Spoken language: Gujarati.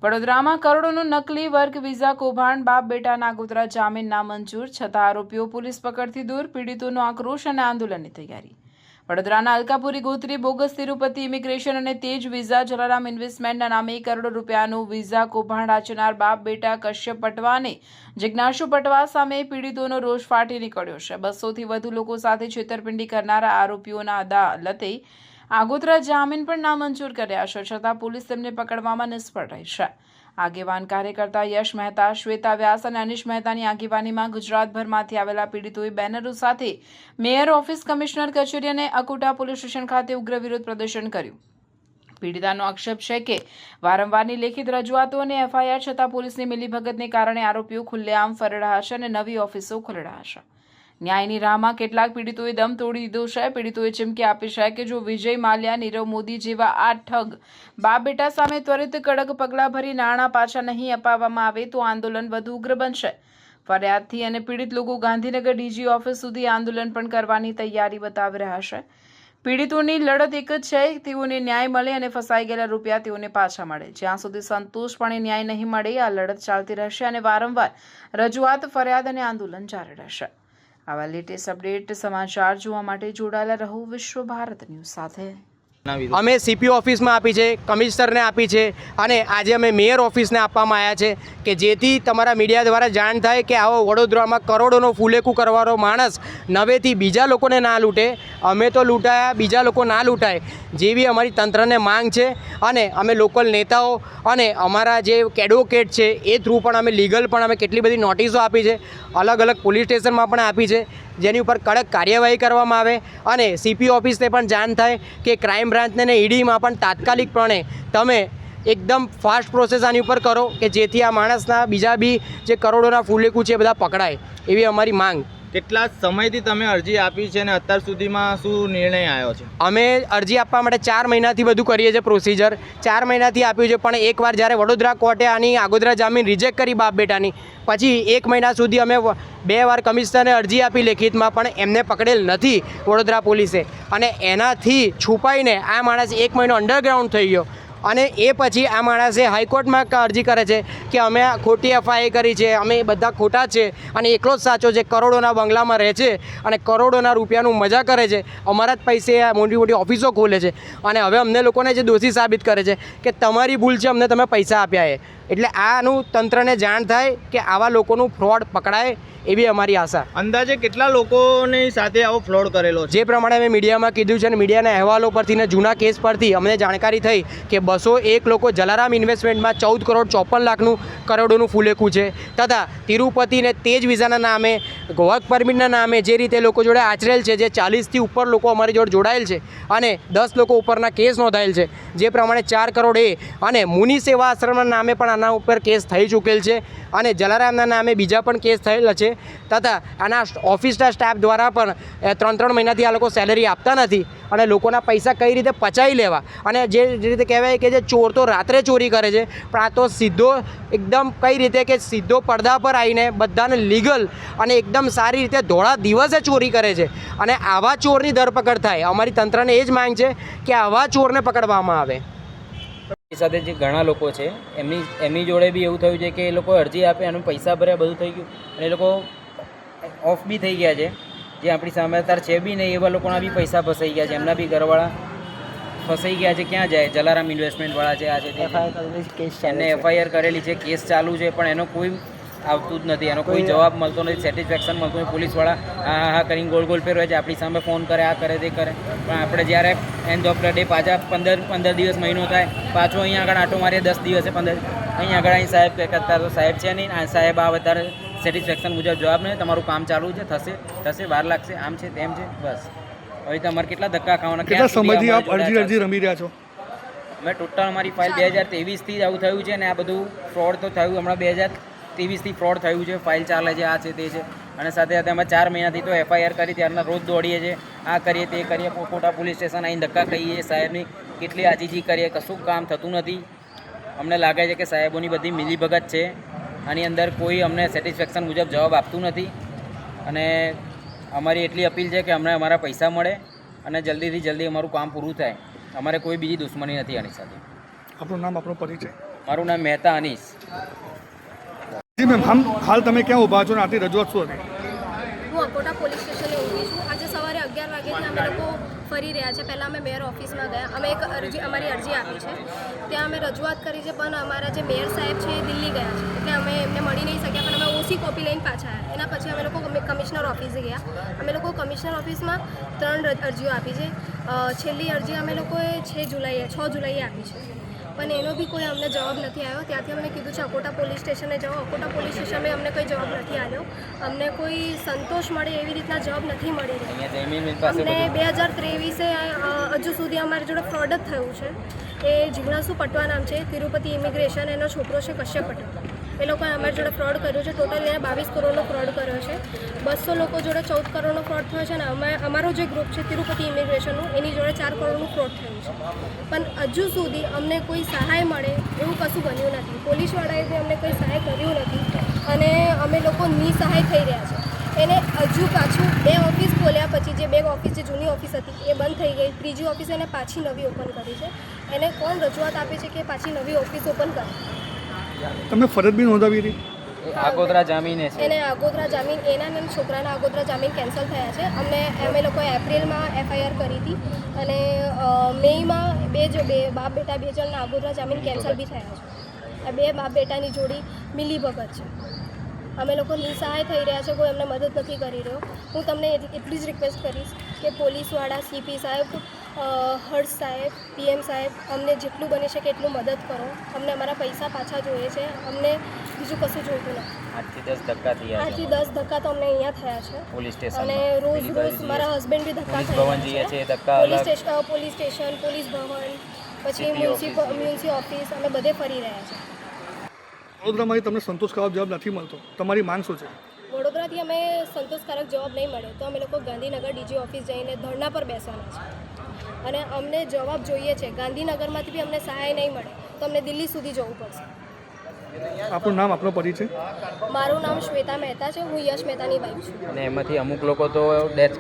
વડોદરામાં કરોડોનું નકલી વર્ક વિઝા કૌભાંડ, બાપ બેટાના આગોતરા જામીન નામંજૂર, છતાં આરોપીઓ પોલીસ પકડથી દૂર, પીડિતોનો આક્રોશ અને આંદોલનની તૈયારી। વડોદરાના અલકાપુરી ગોત્રી બોગસ તિરુપતિ ઇમિગ્રેશન અને તેજ વિઝા જલારામ ઇન્વેસ્ટમેન્ટના નામે કરોડો રૂપિયાનું વિઝા કૌભાંડ આચરનાર બાપ બેટા કશ્યપ પટવા અને જિજ્ઞાસુ પટવા સામે પીડિતોનો રોષ ફાટી નીકળ્યો છે। 200થી વધુ લોકો સાથે છેતરપિંડી કરનારા આરોપીઓના અદાલતે આગોતરા જામીન પણ નામંજૂર કર્યા છે, છતાં પોલીસ તેમને પકડવામાં નિષ્ફળ રહી છે। આગેવાન કાર્યકર્તા યશ મહેતા, શ્વેતા વ્યાસ અને અનિશ મહેતાની આગેવાનીમાં ગુજરાતભરમાંથી આવેલા પીડિતોએ બેનરો સાથે મેયર ઓફિસ, કમિશનર કચેરી અને અકોટા પોલીસ સ્ટેશન ખાતે ઉગ્ર વિરોધ પ્રદર્શન કર્યું। પીડિતાનો આક્ષેપ છે કે વારંવારની લેખિત રજૂઆતો અને એફઆઈઆર છતાં પોલીસની મિલીભગતને કારણે આરોપીઓ ખુલ્લેઆમ ફરી રહ્યા છે અને નવી ઓફિસો ખોલી રહ્યા છે। ન્યાયની રાહમાં કેટલાક પીડિતોએ દમ તોડી દીધો છે। પીડિતોએ ચીમકી આપી છે કે જો વિજય માલ્યા, નીરવ મોદી જેવા આ ઠગ બાપ બેટા સામે ત્વરિત કડક પગલાં ભરી નાણાં પાછા નહીં અપાવવામાં આવે તો આંદોલન વધુ ઉગ્ર બનશે। ફરિયાદથી અને પીડિત લોકો ગાંધીનગર ડીજી ઓફિસ સુધી આંદોલન પણ કરવાની તૈયારી બતાવી રહ્યા છે। પીડિતોની લડત એક જ છે, તેઓને ન્યાય મળે અને ફસાઈ ગયેલા રૂપિયા તેઓને પાછા મળે। જ્યાં સુધી સંતોષપણે ન્યાય નહીં મળે, આ લડત ચાલતી રહેશે અને વારંવાર રજૂઆત, ફરિયાદ અને આંદોલન જારી રહેશે। આવા લેટેસ્ટ અપડેટ સમાચાર જોવા માટે જોડાયેલા રહો વિશ્વ ભારત ન્યૂઝ સાથે। અમે સીપી ઓફિસમાં આપી છે, કમિશનરને આપી છે અને આજે અમે મેયર ઓફિસને આપવામાં આવ્યા છે કે જેથી તમારા મીડિયા દ્વારા જાણ થાય કે આવો વડોદરામાં કરોડોનો ફૂલેકું કરવાનો માણસ નવેથી બીજા લોકોને ના લૂંટે। અમે તો લૂંટાયા, બીજા લોકો ના લૂંટાય, જેવી અમારી તંત્રને માંગ છે। અને અમે લોકલ નેતાઓ અને અમારા જે એડવોકેટ છે એ થ્રુ પણ અમે લીગલ પણ અમે કેટલી બધી નોટિસો આપી છે, અલગ અલગ પોલીસ સ્ટેશનમાં પણ આપી છે, જેની ઉપર કડક કાર્યવાહી કરવામાં આવે અને સીપી ઓફિસને પણ જાણ થાય કે ક્રાઇમ બ્રાન્ચને ને ઈડીમાં પણ તાત્કાલિકપણે તમે એકદમ ફાસ્ટ પ્રોસેસ આની ઉપર કરો કે જેથી આ માણસના બીજા બી જે કરોડોના ફૂલેકું છે એ બધા પકડાય, એવી અમારી માંગ। કેટલા સમયથી તમે અરજી આપી છે અને અત્યાર સુધીમાં શું નિર્ણય આવ્યો છે? અમે અરજી આપવા માટે 4 મહિનાથી બધું કરીએ છીએ, પ્રોસિજર 4 મહિનાથી આપ્યું છે, પણ એકવાર જ્યારે વડોદરા કોર્ટે આની આગોતરા જામીન રિજેક્ટ કરી બાપ બેટાની, પછી 1 મહિના સુધી અમે 2 વાર કમિશનરને અરજી આપી લેખિતમાં, પણ એમને પકડેલ નથી વડોદરા પોલીસે અને એનાથી છુપાઈને આ માણસ 1 મહિનો અંડરગ્રાઉન્ડ થઈ ગયો અને એ પછી આ માણસે હાઈકોર્ટમાં અરજી કરે છે કે અમે ખોટી એફઆઈઆર કરી છે, અમે બધા ખોટા છે અને એકલો જ સાચો છે, કરોડોના બંગલામાં રહે છે અને કરોડોના રૂપિયાનું મજા કરે છે, અમારા જ પૈસે મોટી મોટી ઓફિસો ખોલે છે અને હવે અમને લોકોને જે દોષી સાબિત કરે છે કે તમારી ભૂલ છે, અમને તમે પૈસા આપ્યા છે। એટલે આનું તંત્રને જાણ થાય કે આવા લોકોનું ફ્રોડ પકડાય, એવી અમારી આશા। અંદાજે કેટલા લોકોની સાથે આવો ફ્રોડ કરેલો છે? જે પ્રમાણે અમે મીડિયામાં કીધું છે અને મીડિયાના અહેવાલો પરથી ને જૂના કેસ પરથી અમને જાણકારી થઈ કે 201 લોકો જલારામ ઇન્વેસ્ટમેન્ટમાં 14 કરોડ 54 લાખનું કરોડોનું ફૂલેકું છે, તથા તિરુપતિ ને તેજ વિઝાના નામે, વર્ક પરમિટના નામે જે રીતે લોકો જોડે આચરેલ છે, જે 40થી ઉપર લોકો અમારી જોડે જોડાયેલ છે અને 10 લોકો ઉપરના કેસ નોંધાયેલ છે, જે પ્રમાણે 4 કરોડ એ અને મુનિ સેવા આશ્રમના નામે પણ આના ઉપર કેસ થઈ ચૂકેલ છે અને જલારામના નામે બીજા પણ કેસ થયેલા છે, તથા આના ઓફિસના સ્ટાફ દ્વારા પણ 3 મહિનાથી આ લોકો સેલેરી આપતા નથી અને લોકોના પૈસા કઈ રીતે પચાવી લેવા અને જે રીતે કહેવાય કે જે ચોર તો રાત્રે ચોરી કરે છે, પણ આ તો સીધો એકદમ કઈ રીતે કે સીધો પડદા પર આવીને બધાને લીગલ અને એકદમ સારી રીતે ધોળા દિવસે ચોરી કરે છે અને આવા ચોરની ધરપકડ થાય। અમારી તંત્રને એ જ માંગ છે કે આવા ચોરને પકડવામાં આવે। સાથે જે ઘણા લોકો છે એમની જોડે બી એવું થયું છે કે એ લોકો અરજી આપે અને પૈસા ભર્યા, બધું થઈ ગયું અને એ લોકો ઓફ બી થઈ ગયા છે, જે આપણી સામે અત્યારે છે બી નહીં એવા લોકોના બી પૈસા ફસાઈ ગયા છે, એમના બી ઘરવાળા ફસાઈ ગયા છે। ક્યાં જાય? જલારામ ઇન્વેસ્ટમેન્ટવાળા છે, આ છે, એમને એફઆઈઆર કરેલી છે, કેસ ચાલુ છે, પણ એનો કોઈ આવતું જ નથી, એનો કોઈ જવાબ મળતો નથી, સેટિસ્ફેક્શન મળતું નથી। પોલીસવાળા હા કરીને ગોળ ગોળ ફેરવે છે, આપણી સામે ફોન કરે, આ કરે, તે કરે, પણ આપણે જ્યારે એન્ડ ઓફ ધ ડે પાછા 15 દિવસ, મહિનો થાય, પાછો અહીંયા આગળ આટો મારીએ 10 દિવસે 15, અહીંયા આગળ અહીં સાહેબ કહેતા તો સાહેબ છે નહીં, આ સાહેબ આ વધારે સેટિસ્ફેક્શન મુજબ જવાબ નહીં, તમારું કામ ચાલુ છે, થશે, વાર લાગશે, આમ છે, તેમ છે, બસ। હવે તમારે કેટલા ધક્કા ખાવાના? કેટલા સમયથી આપ અરજી રમી રહ્યા છો? અમે ટોટલ અમારી ફાઇલ 2023થી જ આવું થયું છે અને આ બધું ફ્રોડ તો થયું હમણાં 2023થી ફ્રોડ થયું છે, ફાઇલ ચાલે છે, આ છે, તે છે અને સાથે સાથે અમે 4 મહિનાથી તો એફઆઈઆર કરી, ત્યારના રોજ દોડીએ છીએ, આ કરીએ, તે કરીએ, કોટા પોલીસ સ્ટેશન આવીને ધક્કા ખાઈએ, સાહેબની કેટલી આજીજી કરીએ, કશું કામ થતું નથી। અમને લાગે છે કે સાહેબોની બધી મિલીભગત છે, આની અંદર કોઈ અમને સેટિસ્ફેક્શન મુજબ જવાબ આપતું નથી અને અમારી એટલી અપીલ છે કે અમને અમારા પૈસા મળે અને જલ્દીથી જલ્દી અમારું કામ પૂરું થાય। અમારે કોઈ બીજી દુશ્મની નથી આની સાથે। આપણું નામ, આપણો પરિચય? મારું નામ મહેતા અનીસ. જી મેમ, હાલ તમે ક્યાં ઊભા છો અને આટલી રજૂઆત શું હતી? હું અકોટા પોલીસ સ્ટેશને ઊભી છું. આજે સવારે 11 વાગ્યાથી અમે લોકો ફરી રહ્યા છે. પહેલાં અમે મેયર ઓફિસમાં ગયા. અમે એક અમારી અરજી આપી છે. ત્યાં અમે રજૂઆત કરી છે, પણ અમારા જે મેયર સાહેબ છે એ દિલ્હી ગયા છે, એટલે અમે એમને મળી નહીં શક્યા. પણ અમે ઓસી કોપી લઈને પાછા આવ્યા. એના પછી અમે લોકો કમિશનર ઓફિસે ગયા. અમે લોકો કમિશનર ઓફિસમાં 3 અરજીઓ આપી છે. છેલ્લી અરજી અમે લોકોએ 6 જુલાઈએ આપી છે, પણ એનો બી કોઈ અમને જવાબ નથી આવ્યો. ત્યાંથી અમને કીધું છે અકોટા પોલીસ સ્ટેશને જાઓ. અકોટા પોલીસ સ્ટેશને અમને કોઈ જવાબ નથી આવ્યો. અમને કોઈ સંતોષ મળે એવી રીતના જવાબ નથી મળી રહ્યો. અહીંયા જમીન પાસે અમને બધું 2023 હજુ સુધી અમારી જોડે ફ્રોડ જ થયું છે. એ જીજ્ઞાસુ પટવા નામ છે, તિરુપતિ ઇમિગ્રેશન, એનો છોકરો છે કશ્યપ પટવા. એ લોકોએ અમારી જોડે ફ્રોડ કર્યો છે. ટોટલ એને 22 કરોડનો ફ્રોડ કર્યો છે. 200 લોકો જોડે 14 કરોડનો ફ્રોડ થયો છે, અને અમારો જે ગ્રુપ છે તિરુપતિ ઇમિગ્રેશનનું, એની જોડે 4 કરોડનું ફ્રોડ થયું છે. પણ હજુ સુધી અમને કોઈ સહાય મળે એવું કશું બન્યું નથી. પોલીસવાળાએ બી અમને કોઈ સહાય કર્યું નથી, અને અમે લોકો નિસહાય થઈ રહ્યા છે. એને હજુ પાછું 2 ઓફિસ ખોલ્યા પછી જે 2 ઓફિસ જે જૂની ઓફિસ હતી એ બંધ થઈ ગઈ. ત્રીજી ઓફિસ એને પાછી નવી ઓપન કરી છે. એને કોણ રજૂઆત આપે છે કે પાછી નવી ઓફિસ ઓપન કરે? તમે ફરજ બી નોંધાવી હતી? આગોતરા જામીને છે. એને આગોતરા જામીન, એના અને છોકરાના આગોતરા જામીન કેન્સલ થયા છે. અમે લોકોએ એપ્રિલમાં FIR કરી હતી, અને મેમાં બે બાપ બેટા 2 જણના આગોતરા જામીન કેન્સલ બી થયા છે. આ 2 બાપ બેટાની જોડી મિલીભગત છે. અમે લોકો નિસહાય થઈ રહ્યા છે, કોઈ અમને મદદ નથી કરી રહ્યો. હું તમને એટલી જ રિક્વેસ્ટ કરીશ કે પોલીસવાળા, CP સાહેબ, હર્ષ સાહેબ, PM સાહેબ, અમને જેટલું બની શકે એટલું મદદ કરો. અમને અમારા પૈસા પાછા જોઈએ છે. અમને બીજું કશું જોઈતું નથી. 8 થી 10 ધક્કા થયા છે 8 થી 10 ધક્કા તો અમને અહીંયા થયા છે, પોલીસ સ્ટેશન. અને રોજ મારા હસબન્ડ બી ધક્કા પોલીસ ભવન જઈએ છે, ધક્કા પોલીસ અલગ. સ્ટેશન, પોલીસ ભવન, પછી CP મ્યુનિસિપલ ઓફિસ, અમે બધે ફરી રહ્યા છે. વડોદરામાંથી તમને સંતોષકારક જવાબ નથી મળતો, તમારી માંગ શું છે? વડોદરાથી અમે સંતોષકારક જવાબ નહીં મળે તો અમે લોકો ગાંધીનગર DG ઓફિસ જઈને ધરણા પર બેસવાના છે, અને અમને જવાબ જોઈએ છે. ગાંધીનગરમાંથી બી અમને સહાય નહીં મળે તો અમને દિલ્હી સુધી જવું પડશે. આપણું નામ, આપનો પરિચય? મારું નામ શ્વેતા મહેતા છે. હું યશ મહેતાની વાઈફ છું. અને એમાંથી અમુક લોકો તો ડેથ